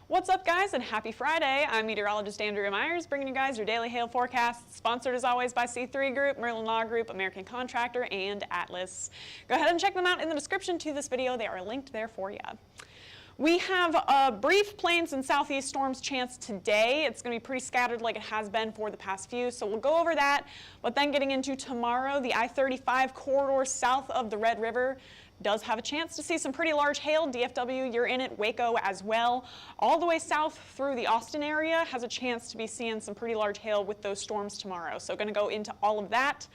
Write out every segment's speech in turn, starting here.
What's up, guys, and happy Friday. I'm meteorologist Andrea Myers, bringing you guys your daily hail forecast, sponsored as always by C3 Group, Merlin Law Group, American Contractor, and Atlas. Go ahead and check them out in the description to this video. They are linked there for you. We have a brief plains and southeast storms chance today. It's going to be pretty scattered like it has been for the past few, so we'll go over that. But then getting into tomorrow, the I-35 corridor south of the Red River does have a chance to see some pretty large hail. DFW, you're in it, Waco as well. All the way south through the Austin area has a chance to be seeing some pretty large hail with those storms tomorrow. So going to go into all of that.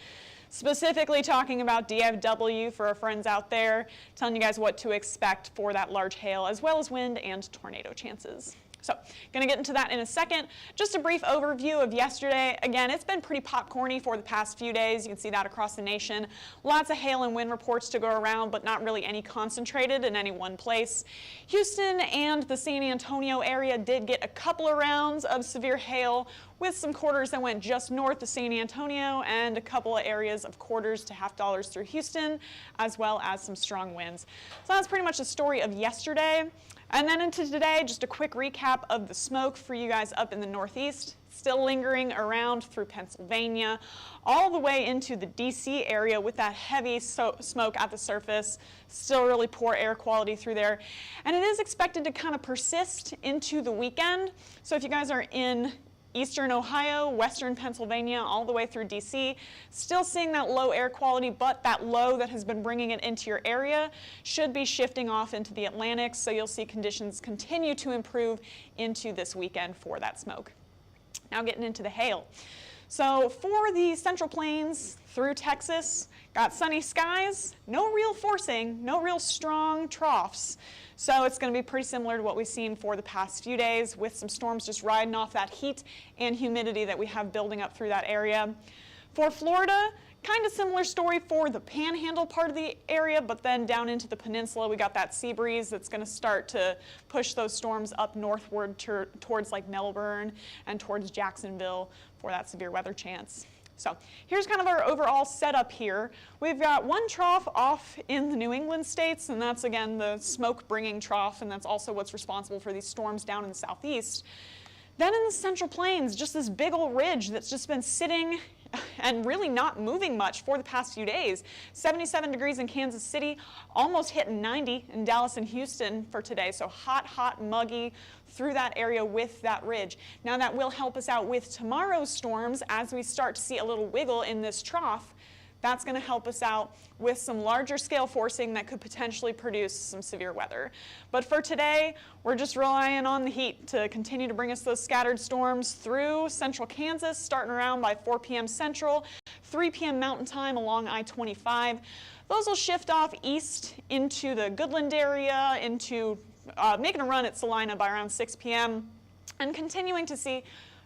Specifically talking about DFW for our friends out there, telling you guys what to expect for that large hail, as well as wind and tornado chances. So, going to get into that in a second. Just a brief overview of yesterday. Again, it's been pretty popcorny for the past few days. You can see that across the nation. Lots of hail and wind reports to go around, but not really any concentrated in any one place. Houston and the San Antonio area did get a couple of rounds of severe hail, with some quarters that went just north of San Antonio and a couple of areas of quarters to half dollars through Houston, as well as some strong winds. So that's pretty much the story of yesterday. And then into today, just a quick recap of the smoke for you guys up in the Northeast. Still lingering around through Pennsylvania, all the way into the DC area with that heavy smoke at the surface. Still really poor air quality through there. And it is expected to kind of persist into the weekend. So if you guys are in Eastern Ohio, Western Pennsylvania, all the way through DC, still seeing that low air quality, but that low that has been bringing it into your area should be shifting off into the Atlantic, so you'll see conditions continue to improve into this weekend for that smoke. Now getting into the hail. So for the Central Plains through Texas, got sunny skies, no real forcing, no real strong troughs. So it's going to be pretty similar to what we've seen for the past few days, with some storms just riding off that heat and humidity that we have building up through that area. For Florida, kind of similar story for the panhandle part of the area, but then down into the peninsula, we got that sea breeze that's going to start to push those storms up northward towards like Melbourne and towards Jacksonville for that severe weather chance. So here's kind of our overall setup here. We've got one trough off in the New England states, and that's again the smoke bringing trough, and that's also what's responsible for these storms down in the southeast. Then in the Central Plains, just this big old ridge that's just been sitting and really not moving much for the past few days. 77 degrees in Kansas City, almost hitting 90 in Dallas and Houston for today. So hot, hot, muggy through that area with that ridge. Now that will help us out with tomorrow's storms as we start to see a little wiggle in this trough. That's going to help us out with some larger scale forcing that could potentially produce some severe weather. But for today, we're just relying on the heat to continue to bring us those scattered storms through central Kansas, starting around by 4 p.m. Central, 3 p.m. Mountain Time along I-25. Those will shift off east into the Goodland area, into making a run at Salina by around 6 p.m. and continuing to see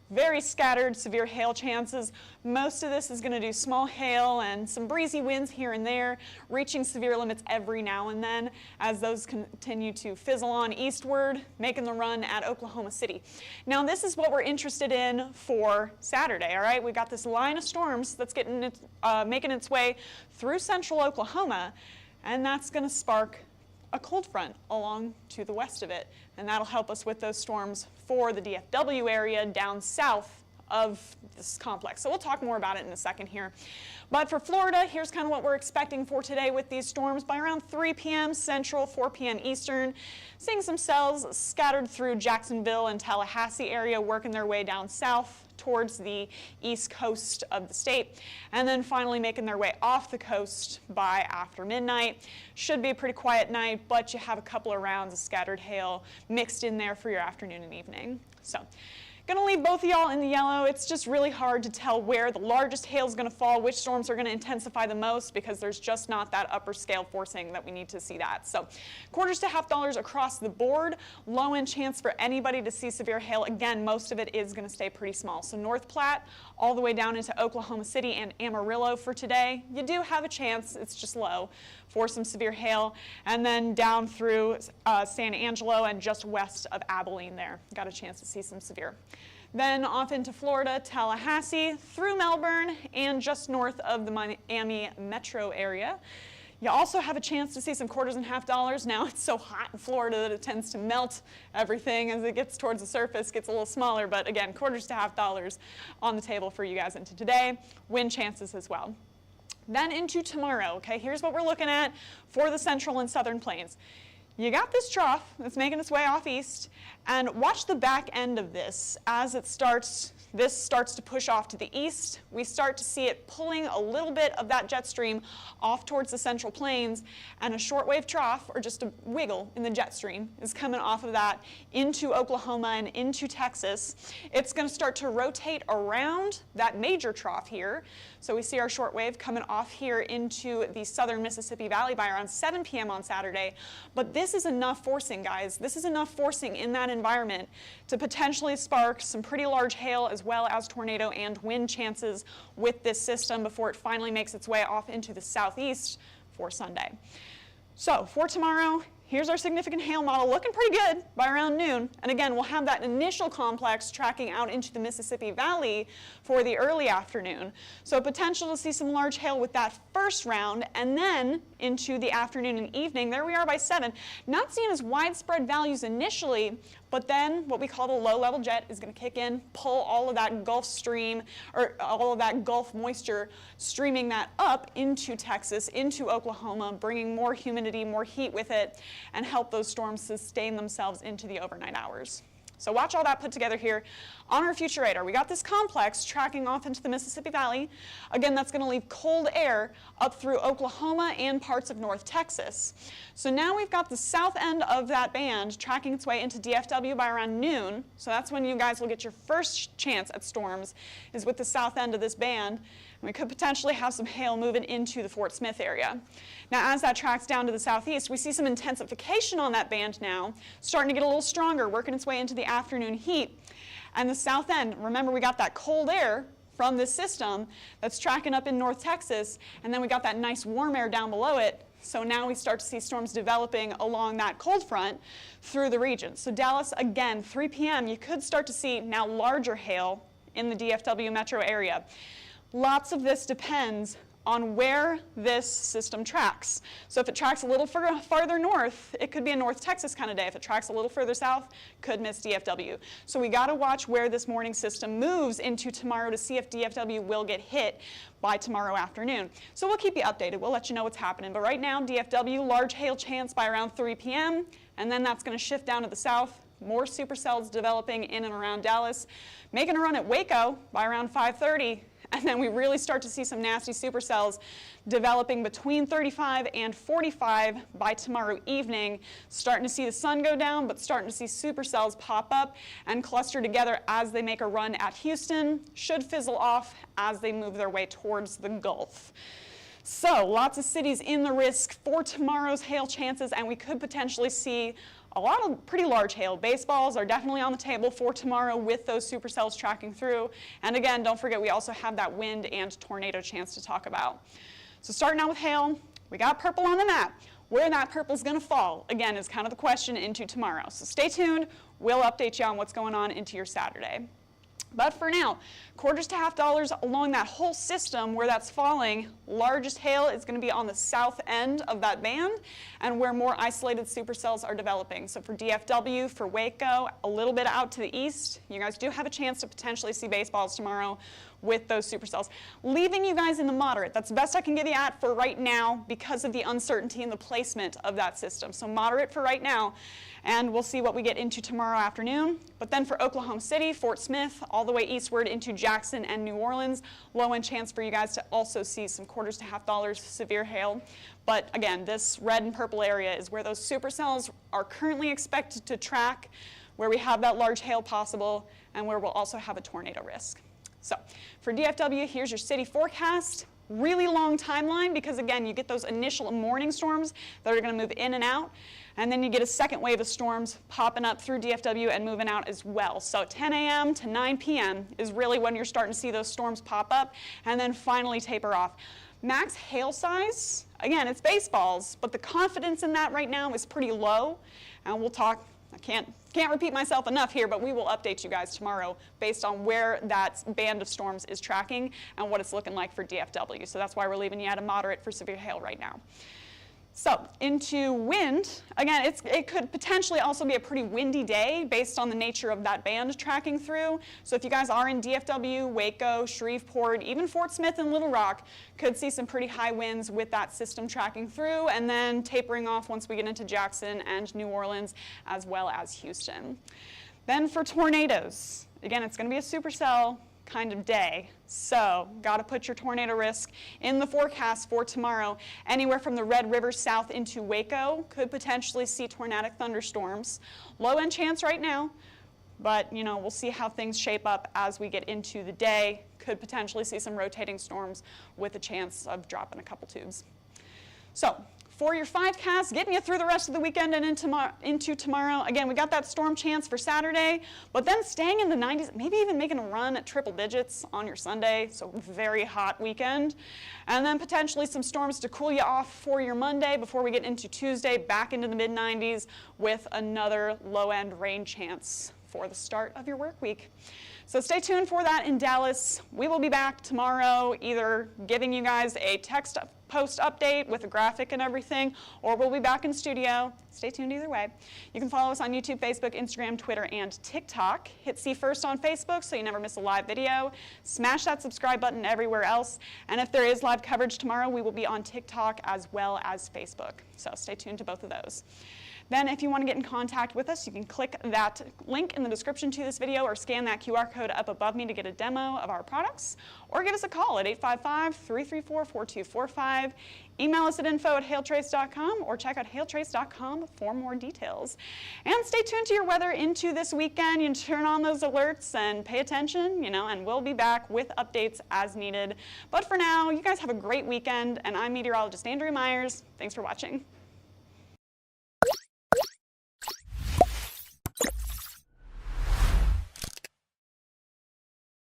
very scattered severe hail chances. Most of this is going to do small hail and some breezy winds here and there, reaching severe limits every now and then as those continue to fizzle on eastward, making the run at Oklahoma City. Now this is what we're interested in for Saturday, all right? We've got this line of storms that's making its way through central Oklahoma, and that's going to spark a cold front along to the west of it, and that'll help us with those storms for the DFW area down south of this complex. So we'll talk more about it in a second here. But for Florida, here's kind of what we're expecting for today with these storms. By around 3 p.m. Central, 4 p.m. Eastern, seeing some cells scattered through Jacksonville and Tallahassee area, working their way down south towards the east coast of the state, and then finally making their way off the coast by after midnight. Should be a pretty quiet night, but you have a couple of rounds of scattered hail mixed in there for your afternoon and evening. So Gonna leave both of y'all in the yellow. It's just really hard to tell where the largest hail is gonna fall, which storms are gonna intensify the most, because there's just not that upper scale forcing that we need to see that. So quarters to $half across the board. Low end chance for anybody to see severe hail. Again, most of it is gonna stay pretty small. So North Platte all the way down into Oklahoma City and Amarillo for today. You do have a chance, it's just low, for some severe hail. And then down through San Angelo and just west of Abilene there. Got a chance to see some severe. Then off into Florida, Tallahassee, through Melbourne, and just north of the Miami metro area. You also have a chance to see some quarters and $half. Now it's so hot in Florida that it tends to melt everything as it gets towards the surface, gets a little smaller, but again, quarters to $half on the table for you guys into today. Wind chances as well. Then into tomorrow, okay, here's what we're looking at for the central and southern plains. You got this trough that's making its way off east, and watch the back end of this as it starts. This starts to push off to the east. We start to see it pulling a little bit of that jet stream off towards the central plains, and a shortwave trough, or just a wiggle in the jet stream, is coming off of that into Oklahoma and into Texas. It's going to start to rotate around that major trough here. So we see our shortwave coming off here into the southern Mississippi Valley by around 7 p.m. on Saturday. But this is enough forcing, guys. This is enough forcing in that environment to potentially spark some pretty large hail as well as tornado and wind chances with this system before it finally makes its way off into the southeast for Sunday. So for tomorrow, here's our significant hail model, looking pretty good by around noon. And again, we'll have that initial complex tracking out into the Mississippi Valley for the early afternoon. So potential to see some large hail with that first round, and then into the afternoon and evening. There we are by 7. Not seeing as widespread values initially, but then what we call the low-level jet is going to kick in, pull all of that Gulf stream, or all of that Gulf moisture, streaming that up into Texas, into Oklahoma, bringing more humidity, more heat with it, and help those storms sustain themselves into the overnight hours. So watch all that put together here on our future radar. We got this complex tracking off into the Mississippi Valley. Again, that's going to leave cold air up through Oklahoma and parts of North Texas. So now we've got the south end of that band tracking its way into DFW by around noon. So that's when you guys will get your first chance at storms, is with the south end of this band. And we could potentially have some hail moving into the Fort Smith area. Now, as that tracks down to the southeast, we see some intensification on that band now, starting to get a little stronger, working its way into the afternoon heat. And the south end, remember we got that cold air from this system that's tracking up in North Texas, and then we got that nice warm air down below it. So now we start to see storms developing along that cold front through the region. So Dallas, again, 3 p.m., you could start to see now larger hail in the DFW metro area. Lots of this depends on where this system tracks. So if it tracks a little farther north, it could be a North Texas kind of day. If it tracks a little further south, could miss DFW. So we got to watch where this morning system moves into tomorrow to see if DFW will get hit by tomorrow afternoon. So we'll keep you updated. We'll let you know what's happening. But right now, DFW, large hail chance by around 3 p.m. And then that's going to shift down to the south. More supercells developing in and around Dallas, making a run at Waco by around 5:30. And then we really start to see some nasty supercells developing between 35 and 45 by tomorrow evening. Starting to see the sun go down, but starting to see supercells pop up and cluster together as they make a run at Houston. Should fizzle off as they move their way towards the Gulf. So lots of cities in the risk for tomorrow's hail chances, and we could potentially see a lot of pretty large hail. Baseballs are definitely on the table for tomorrow with those supercells tracking through. And again, don't forget we also have that wind and tornado chance to talk about. So starting out with hail, we got purple on the map. Where that purple is going to fall, again, is kind of the question into tomorrow. So stay tuned. We'll update you on what's going on into your Saturday. But for now, quarters to $half along that whole system where that's falling. Largest hail is going to be on the south end of that band and where more isolated supercells are developing. So for DFW, for Waco, a little bit out to the east, you guys do have a chance to potentially see baseballs tomorrow with those supercells. Leaving you guys in the moderate. That's the best I can give you at for right now because of the uncertainty in the placement of that system. So moderate for right now, and we'll see what we get into tomorrow afternoon. But then for Oklahoma City, Fort Smith, all the way eastward into Jackson and New Orleans, low end chance for you guys to also see some quarters to $half severe hail. But again, this red and purple area is where those supercells are currently expected to track where we have that large hail possible, and where we'll also have a tornado risk. So for DFW, here's your city forecast. Really long timeline because, again, you get those initial morning storms that are going to move in and out, and then you get a second wave of storms popping up through DFW and moving out as well. So 10 a.m. to 9 p.m. is really when you're starting to see those storms pop up and then finally taper off. Max hail size, again, it's baseballs, but the confidence in that right now is pretty low, and we'll talk. I can't repeat myself enough here, but we will update you guys tomorrow based on where that band of storms is tracking and what it's looking like for DFW. So that's why we're leaving you at a moderate for severe hail right now. So into wind, again, it could potentially also be a pretty windy day based on the nature of that band tracking through. So if you guys are in DFW, Waco, Shreveport, even Fort Smith and Little Rock, could see some pretty high winds with that system tracking through and then tapering off once we get into Jackson and New Orleans as well as Houston. Then for tornadoes, again, it's going to be a supercell kind of day. So got to put your tornado risk in the forecast for tomorrow. Anywhere from the Red River south into Waco could potentially see tornadic thunderstorms. Low end chance right now, but we'll see how things shape up as we get into the day. Could potentially see some rotating storms with a chance of dropping a couple tubes. So for your 5-cast, getting you through the rest of the weekend and into tomorrow. Again, we got that storm chance for Saturday, but then staying in the 90s, maybe even making a run at triple digits on your Sunday, so very hot weekend. And then potentially some storms to cool you off for your Monday before we get into Tuesday, back into the mid-90s with another low-end rain chance for the start of your work week. So stay tuned for that in Dallas. We will be back tomorrow either giving you guys a text post update with a graphic and everything, or we'll be back in studio. Stay tuned either way. You can follow us on YouTube, Facebook, Instagram, Twitter, and TikTok. Hit See First on Facebook so you never miss a live video. Smash that subscribe button everywhere else. And if there is live coverage tomorrow, we will be on TikTok as well as Facebook. So stay tuned to both of those. Then if you want to get in contact with us, you can click that link in the description to this video or scan that QR code up above me to get a demo of our products, or give us a call at 855-334-4245. Email us at info@hailtrace.com or check out hailtrace.com for more details. And stay tuned to your weather into this weekend. You can turn on those alerts and pay attention, and we'll be back with updates as needed. But for now, you guys have a great weekend, and I'm meteorologist Andrea Myers. Thanks for watching.